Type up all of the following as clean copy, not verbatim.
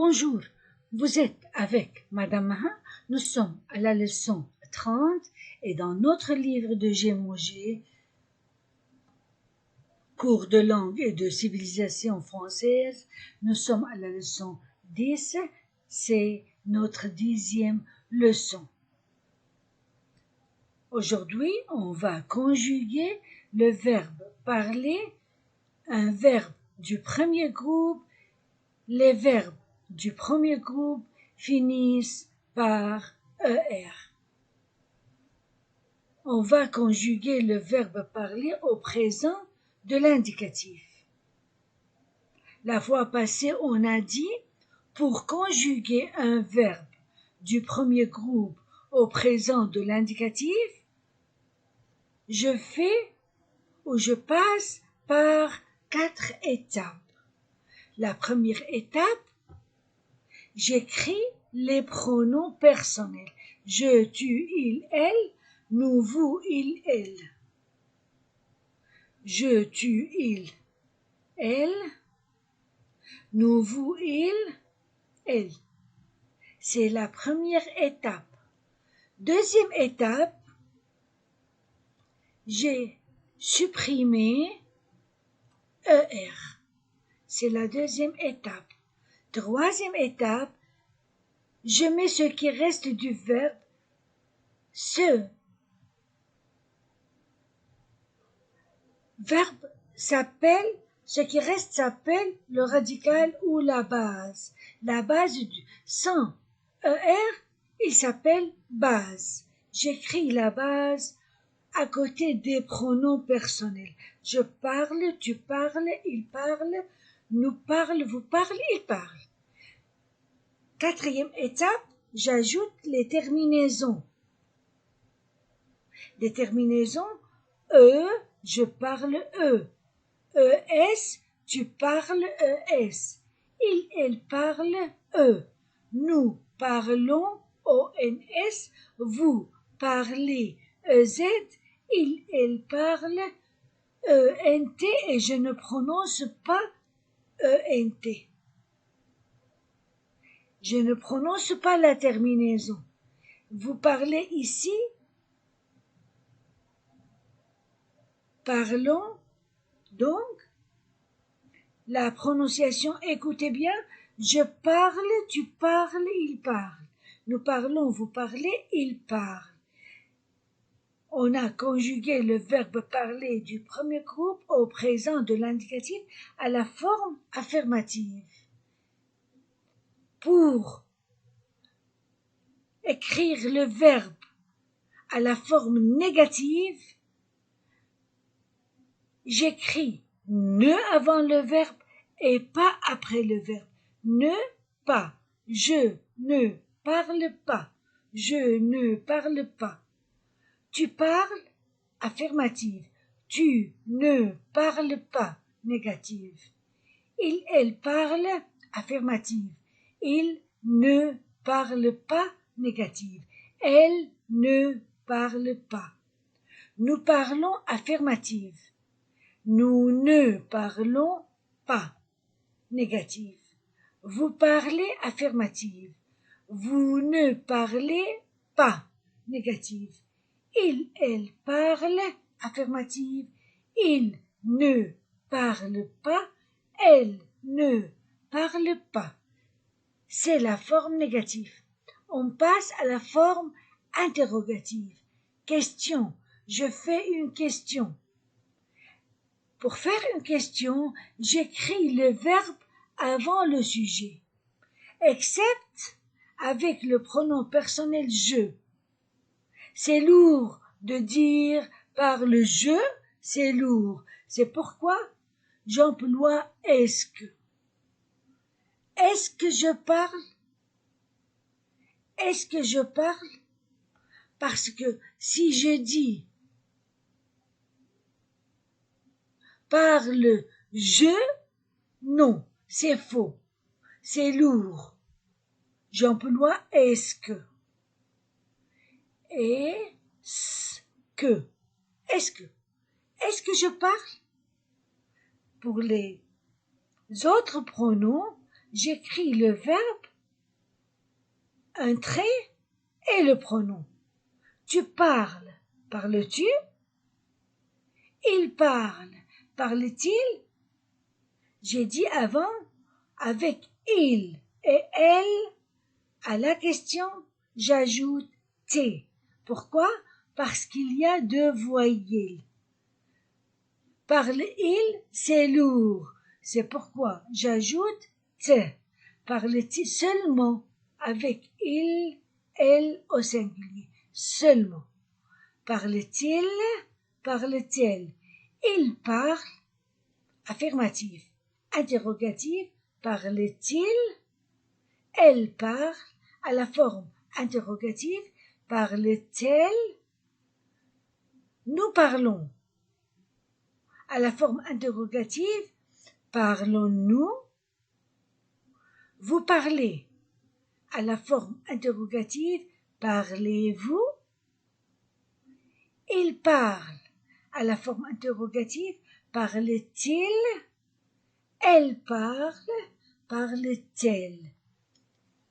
Bonjour, vous êtes avec Madame Maha. Nous sommes à la leçon 30 et dans notre livre de Gémogé, cours de langue et de civilisation française, nous sommes à la leçon 10, c'est notre 10e leçon. Aujourd'hui, on va conjuguer le verbe parler, un verbe du premier groupe. Les verbes du premier groupe finissent par ER. On va conjuguer le verbe parler au présent de l'indicatif. La fois passée, on a dit, pour conjuguer un verbe du premier groupe au présent de l'indicatif, je fais ou je passe par 4 étapes. La première étape, j'écris les pronoms personnels. Je, tu, il, elle, nous, vous, il, elle. Je, tu, il, elle, nous, vous, il, elle. C'est la première étape. Deuxième étape, j'ai supprimé ER. C'est la deuxième étape. Troisième étape, je mets ce qui reste du verbe, ce verbe s'appelle, ce qui reste s'appelle le radical ou la base. La base sans ER, il s'appelle base. J'écris la base à côté des pronoms personnels. Je parle, tu parles, il parle, nous parle, vous parlez, il parle. Quatrième étape, j'ajoute les terminaisons. Les terminaisons, je parle ES, tu parles ES. Il, elle parle Nous parlons ONS. Vous parlez EZ. Il, elle parle ENT et je ne prononce pas ENT. Je ne prononce pas la terminaison. Vous parlez ici, parlons, donc, la prononciation, écoutez bien, je parle, tu parles, il parle. Nous parlons, vous parlez, il parle. On a conjugué le verbe parler du premier groupe au présent de l'indicatif à la forme affirmative. Pour écrire le verbe à la forme négative, j'écris ne avant le verbe et pas après le verbe. Ne pas. Je ne parle pas. Je ne parle pas. Tu parles, affirmative. Tu ne parles pas, négative. Il, elle parle, affirmative. Il ne parle pas, négative. Elle ne parle pas. Nous parlons, affirmative. Nous ne parlons pas, négative. Vous parlez, affirmative. Vous ne parlez pas, négative. Il, elle parle, affirmative. Il ne parle pas, elle ne parle pas. C'est la forme négative. On passe à la forme interrogative. Question. Je fais une question. Pour faire une question, j'écris le verbe avant le sujet, excepte avec le pronom personnel je. C'est lourd de dire par le je, c'est lourd. C'est pourquoi j'emploie est-ce que. Est-ce que je parle? Est-ce que je parle? Parce que si je dis parle je, non, c'est faux, c'est lourd. J'emploie est-ce que. Est-ce que. Est-ce que. Est-ce que je parle? Pour les autres pronoms, j'écris le verbe, un trait et le pronom. Tu parles, parles-tu? Il parle, parle-t-il? J'ai dit avant, avec il et elle, à la question, j'ajoute t. Pourquoi? Parce qu'il y a deux voyelles. Parle-il, c'est lourd. C'est pourquoi j'ajoute t. Parle-t-il seulement avec il, elle au singulier. Seulement. Parle-t-il, parle-t-elle? Il parle, affirmatif. Interrogatif, parle-t-il? Elle parle, à la forme interrogative, parle-t-elle? Nous parlons. À la forme interrogative, parlons-nous? Vous parlez. À la forme interrogative, parlez-vous? Il parle. À la forme interrogative, parle-t-il? Elle parle, parle-t-elle?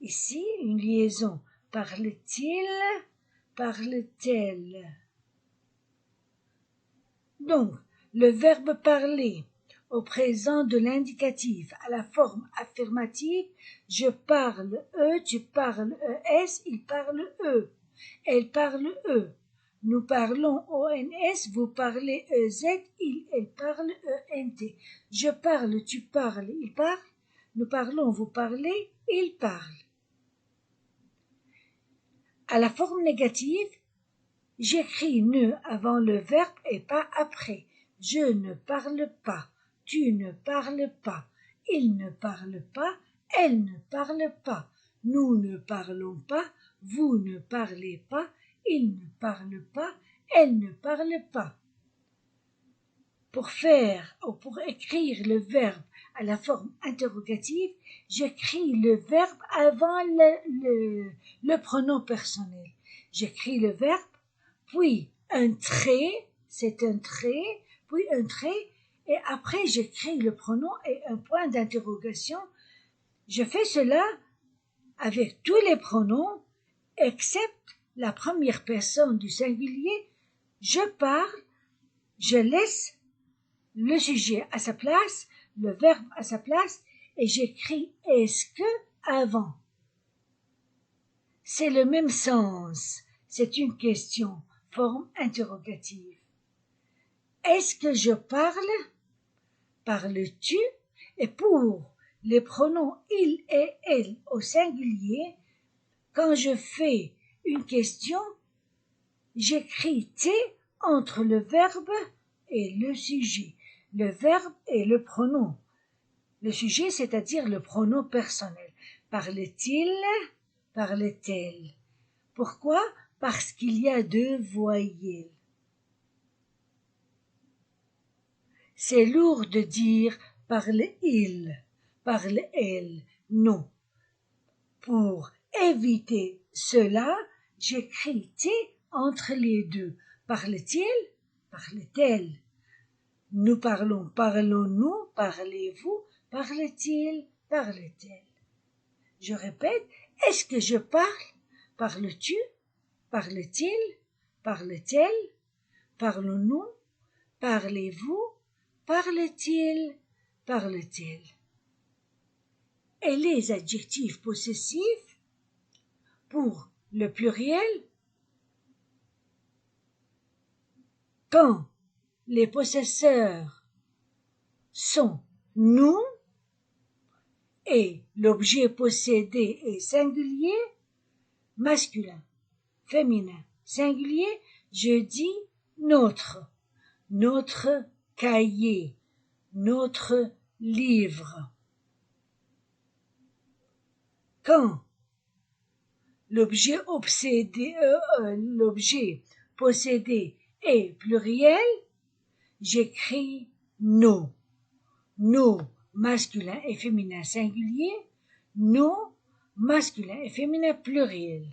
Ici, une liaison. Parle-t-il? Parle-t-elle? Donc, le verbe parler au présent de l'indicatif à la forme affirmative, je parle eux, tu parles es, il parle eux, elle parle eux. Nous parlons ONS, vous parlez EZ, elle parle ENT. Je parle, tu parles, il parle. Nous parlons, vous parlez, il parle. À la forme négative, j'écris ne avant le verbe et pas après. Je ne parle pas, tu ne parles pas, il ne parle pas, elle ne parle pas, nous ne parlons pas, vous ne parlez pas, il ne parle pas, elle ne parle pas. Pour faire ou pour écrire le verbe à la forme interrogative, j'écris le verbe avant le pronom personnel. J'écris le verbe, puis un trait, c'est un trait, puis un trait, et après j'écris le pronom et un point d'interrogation. Je fais cela avec tous les pronoms, excepte la première personne du singulier. Je parle, je laisse le sujet à sa place, le verbe à sa place, et j'écris est-ce que avant. C'est le même sens, c'est une question, forme interrogative. Est-ce que je parle? Parles-tu? Et pour les pronoms il et elle au singulier, quand je fais une question, j'écris T entre le verbe et le sujet. Le verbe et le pronom. Le sujet, c'est-à-dire le pronom personnel. Parle-t-il? Parle-t-elle? Pourquoi? Parce qu'il y a deux voyelles. C'est lourd de dire parle-il, parle-elle. Non. Pour éviter cela, j'écris T entre les deux. Parle-t-il? Parle-t-elle? Nous parlons, parlons-nous, parlez-vous, parle-t-il, parle-t-elle? Je répète, est-ce que je parle? Parles-tu? Parle-t-il? Parle-t-elle? Parlons-nous? Parlez-vous? Parle-t-il? Parle-t-elle? Et les adjectifs possessifs pour le pluriel, quand les possesseurs sont nous et l'objet possédé est singulier, masculin, féminin, singulier, je dis notre, notre cahier, notre livre. Quand l'objet possédé est pluriel, j'écris nos, masculin et féminin singulier, nos, masculin et féminin pluriel.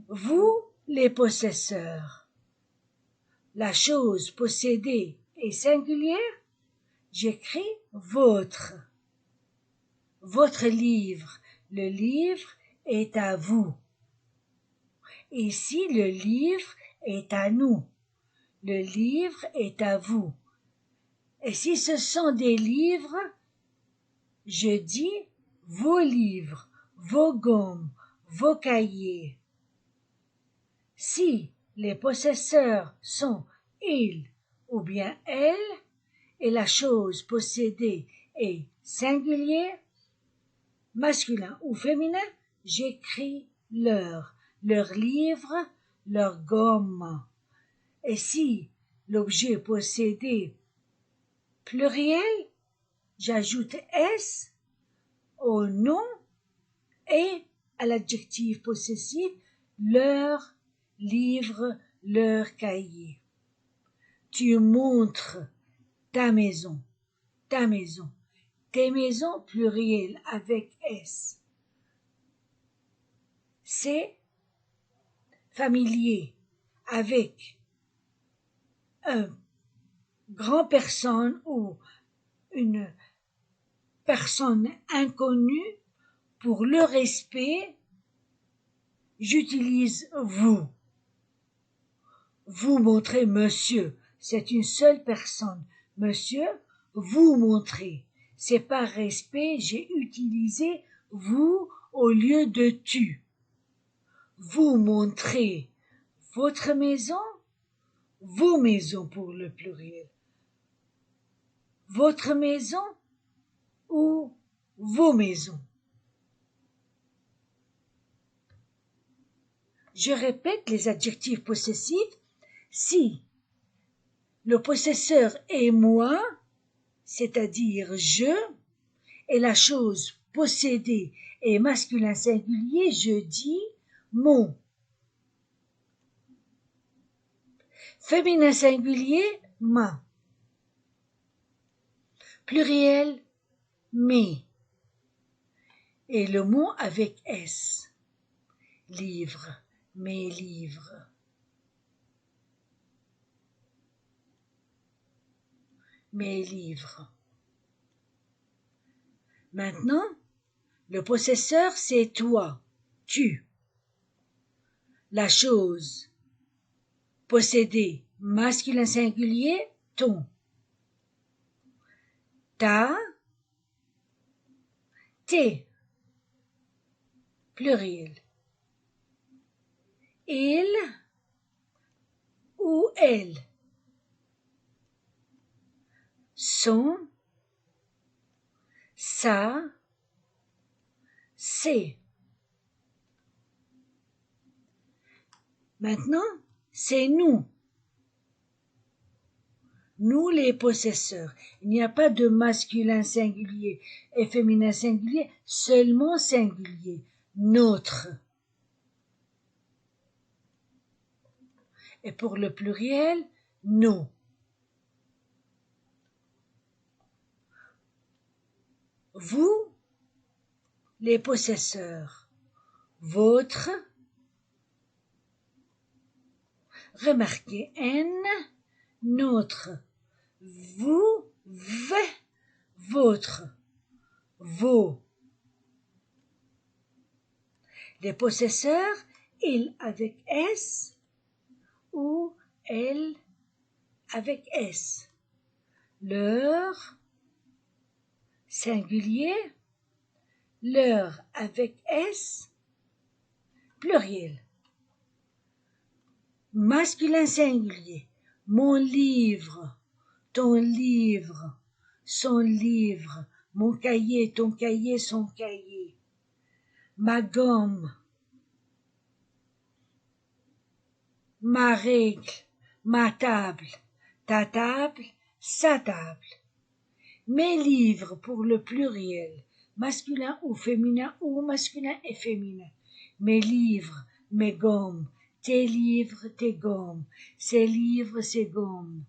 Vous, les possesseurs, la chose possédée est singulière, j'écris votre. Votre livre. Le livre est à vous. Ici, le livre est à nous. Le livre est à vous. Et si ce sont des livres, je dis vos livres, vos gommes, vos cahiers. Si les possesseurs sont il ou bien elle, et la chose possédée est singulier, masculin ou féminin, j'écris leur livre, leur gomme. Et si l'objet possédé pluriel, j'ajoute S au nom et à l'adjectif possessif, leur livre, leur cahier. Tu montres ta maison, tes maisons pluriel avec S. C'est familier avec un grand personne ou une personne inconnue. Pour le respect, j'utilise vous. Vous montrez monsieur, c'est une seule personne. Monsieur, vous montrez. C'est par respect, j'ai utilisé vous au lieu de tu. Vous montrez votre maison, vos maisons pour le pluriel. Votre maison ou vos maisons. Je répète les adjectifs possessifs. Si le possesseur est moi, c'est-à-dire je, et la chose possédée est masculin singulier, je dis mon. Féminin singulier, ma. Pluriel, mes. Et le mot avec S. Livre, mes livres. Mes livres. Maintenant, le possesseur, c'est toi, tu. La chose possédée, masculin singulier, ton. Ta, tes, pluriel. Il ou elle. Son, sa, c'est. Maintenant, c'est nous. Nous les possesseurs. Il n'y a pas de masculin singulier et féminin singulier, seulement singulier. Notre. Et pour le pluriel, nos. Vous, les possesseurs. Votre. Remarquez N, notre. Vous, votre. Vos. Les possesseurs, il avec S ou elle avec S. Leur, singulier, leur avec S, pluriel. Masculin singulier, mon livre, ton livre, son livre, mon cahier, ton cahier, son cahier. Ma gomme, ma règle, ma table, ta table, sa table. Mes livres pour le pluriel, masculin ou masculin et féminin. Mes livres, mes gommes, tes livres, tes gommes, ces livres, ces gommes.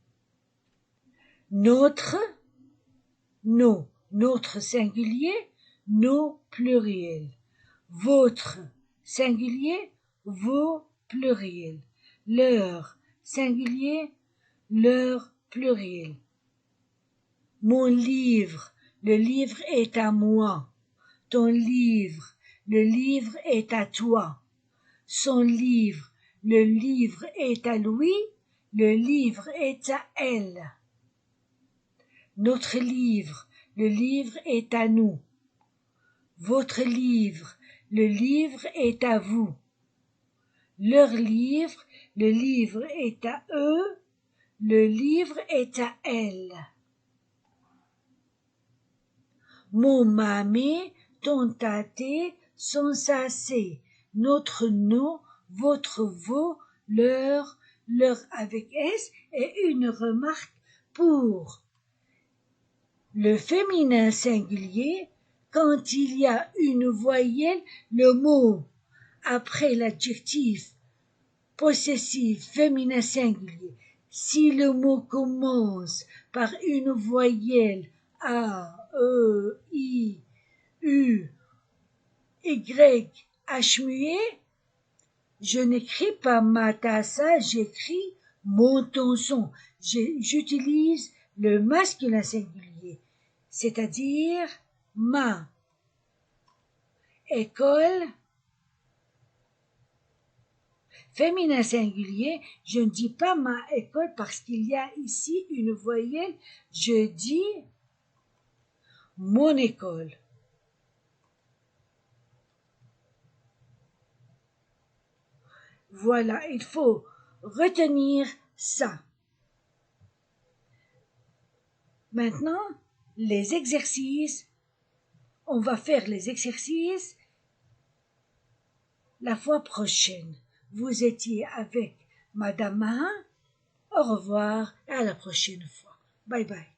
Notre, nos, notre singulier, nos pluriels. Votre singulier, vos pluriels. Leur singulier, leur pluriel. Mon livre, le livre est à moi. Ton livre, le livre est à toi. Son livre, le livre est à lui, le livre est à elle. Notre livre, le livre est à nous. Votre livre, le livre est à vous. Leur livre, le livre est à eux, le livre est à elles. Mon mamé, ton tâté, son sacé, notre nom, votre vos, leur avec S et une remarque pour le féminin singulier, quand il y a une voyelle, le mot après l'adjectif possessif féminin singulier. Si le mot commence par une voyelle A, E, I, U, Y, H muet, je n'écris pas ma tassa, j'écris mon tonson. J'utilise le masculin singulier, c'est-à-dire ma école. Féminin singulier, je ne dis pas ma école parce qu'il y a ici une voyelle, je dis mon école. Voilà, il faut retenir ça. Maintenant, les exercices. On va faire les exercices la fois prochaine. Vous étiez avec Madame Mahin. Au revoir et à la prochaine fois. Bye bye.